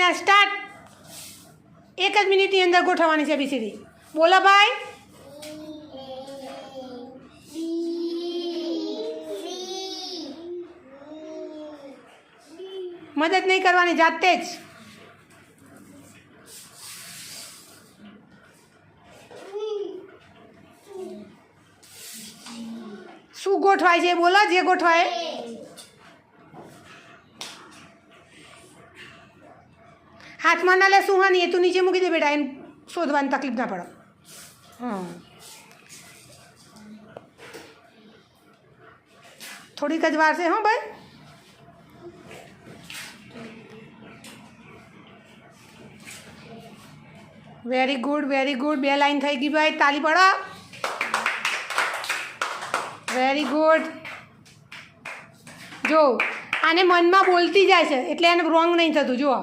એબીસીડીના start. 1 જ મિનિટની અંદર ગોઠવવાની છે એબીસીડી. બોલો ભાઈ. મદદ નહીં કરવાની, જાતે જ. શું ગોઠવાય છે બોલો, જે ગોઠવાય. હાથમાં ના લે સુહાની, એ તું નીચે મૂકી દે બેટા, એને શોધવાની તકલીફ ના પડે. હા, થોડીક જ વાર છે. હા ભાઈ, very good, very good. 2 line થઈ ગઈ ભાઈ, તાલી પડો. Very good. જો આને મનમાં બોલતી જાય છે એટલે એને રોંગ નહીં થતું. જુઓ,